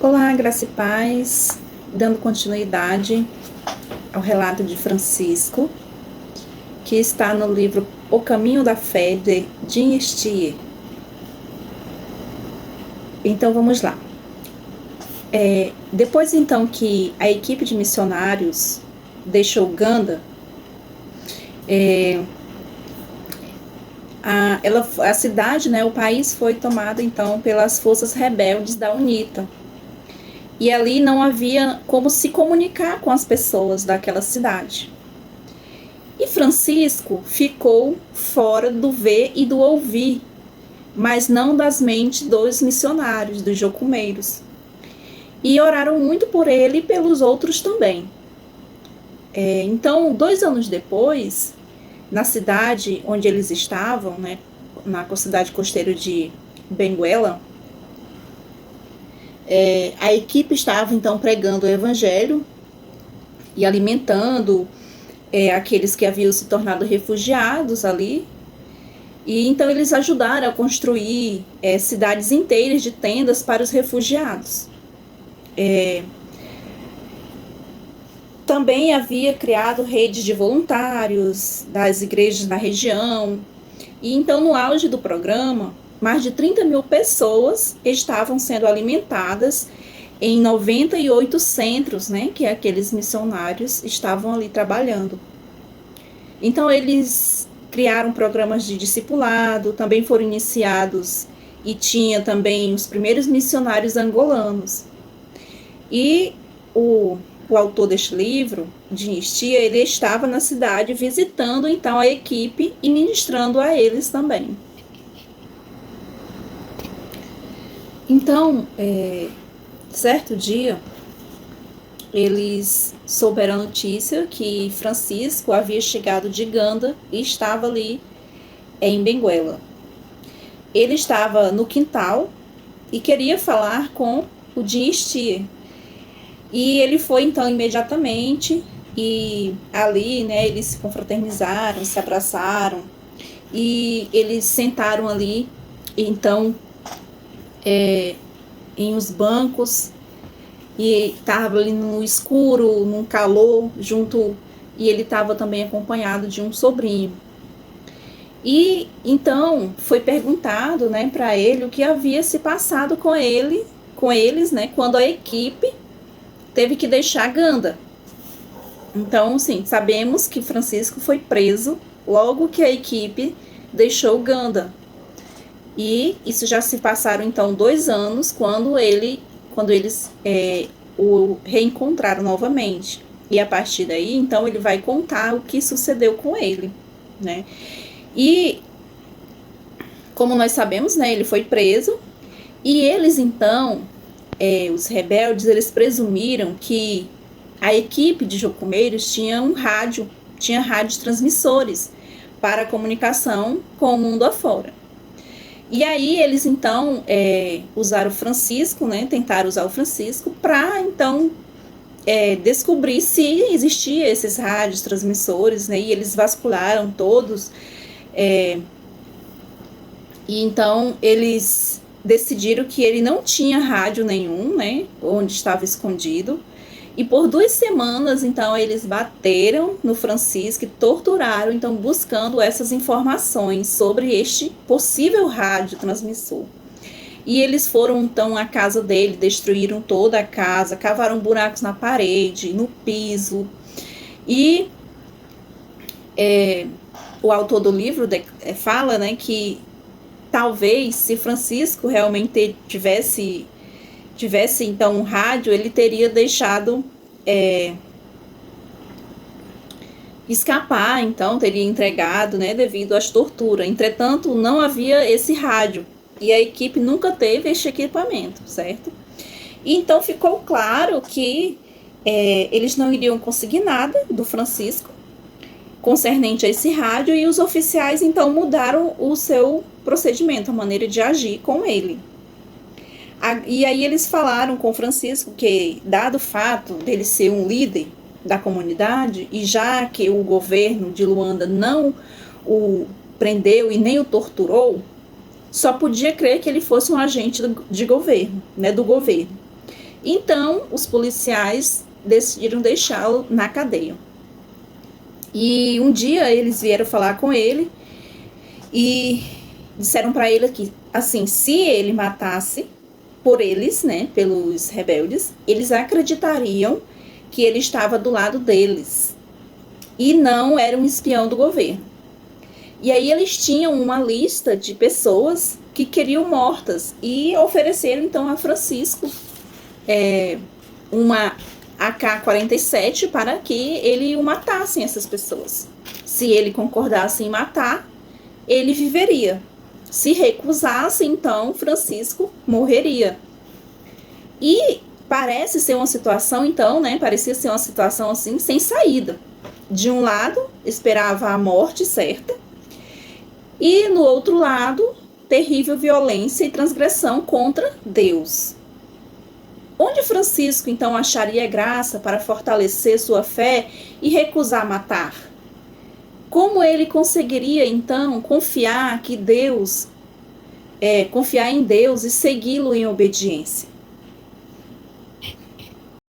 Olá, graça e paz, dando continuidade ao relato de Francisco, que está no livro O Caminho da Fé, de Jean Stier. Então, vamos lá. Depois, então, que a equipe de missionários deixou Uganda, a cidade, né, o país foi tomado, então, pelas forças rebeldes da UNITA. E ali não havia como se comunicar com as pessoas daquela cidade. E Francisco ficou fora do ver e do ouvir, mas não das mentes dos missionários, dos jocumeiros. E oraram muito por ele e pelos outros também. Então, 2 anos depois, na cidade onde eles estavam, né, na cidade costeira de Benguela, a equipe estava então pregando o evangelho e alimentando aqueles que haviam se tornado refugiados ali. E então eles ajudaram a construir cidades inteiras de tendas para os refugiados. Também havia criado redes de voluntários das igrejas da região. E então, no auge do programa, mais de 30 mil pessoas estavam sendo alimentadas em 98 centros, né, que aqueles missionários estavam ali trabalhando. Então, eles criaram programas de discipulado, também foram iniciados, e tinha também os primeiros missionários angolanos. E o autor deste livro, Jean Stier, ele estava na cidade visitando então a equipe e ministrando a eles também. Então, certo dia, eles souberam a notícia que Francisco havia chegado de Uganda e estava ali em Benguela. Ele estava no quintal e queria falar com o Jean Stier. E ele foi então imediatamente, e ali, né, eles se confraternizaram, se abraçaram, e eles sentaram ali, então, em os bancos, e estava ali no escuro, num calor, junto, e ele estava também acompanhado de um sobrinho. E então foi perguntado, né, para ele o que havia se passado com eles, né, quando a equipe teve que deixar Uganda. Então, sim, sabemos que Francisco foi preso logo que a equipe deixou Uganda. E isso já se passaram, então, 2 anos quando eles o reencontraram novamente. E a partir daí, então, ele vai contar o que sucedeu com ele, né? E, como nós sabemos, né, ele foi preso. E eles, então, os rebeldes, eles presumiram que a equipe de jocumeiros tinha rádios transmissores para comunicação com o mundo afora. E aí eles então usaram o Francisco, né, tentaram usar o Francisco para então descobrir se existia esses rádios transmissores, né, e eles vasculharam todos, e então eles decidiram que ele não tinha rádio nenhum, né, onde estava escondido. E por 2 semanas, então, eles bateram no Francisco e torturaram, então, buscando essas informações sobre este possível rádio transmissor. E eles foram, então, à casa dele, destruíram toda a casa, cavaram buracos na parede, no piso. E o autor do livro fala, né, que talvez, se Francisco realmente tivesse então um rádio, ele teria deixado escapar, então teria entregado, né, devido às torturas. Entretanto, não havia esse rádio e a equipe nunca teve este equipamento, certo? E então ficou claro que eles não iriam conseguir nada do Francisco concernente a esse rádio, e os oficiais então mudaram o seu procedimento, a maneira de agir com ele. E aí eles falaram com Francisco que, dado o fato dele ser um líder da comunidade, e já que o governo de Luanda não o prendeu e nem o torturou, só podia crer que ele fosse um agente de governo, né, do governo. Então, os policiais decidiram deixá-lo na cadeia. E um dia eles vieram falar com ele e disseram para ele que, assim, se ele matasse por eles, né, pelos rebeldes, eles acreditariam que ele estava do lado deles e não era um espião do governo. E aí eles tinham uma lista de pessoas que queriam mortas e ofereceram então a Francisco uma AK-47 para que ele o matasse, essas pessoas. Se ele concordasse em matar, ele viveria. Se recusasse, então Francisco morreria. E parece ser uma situação, então, né? Parecia ser uma situação assim, sem saída. De um lado, esperava a morte certa, e no outro lado, terrível violência e transgressão contra Deus. Onde Francisco, então, acharia graça para fortalecer sua fé e recusar matar? Como ele conseguiria, então, confiar em Deus e segui-lo em obediência?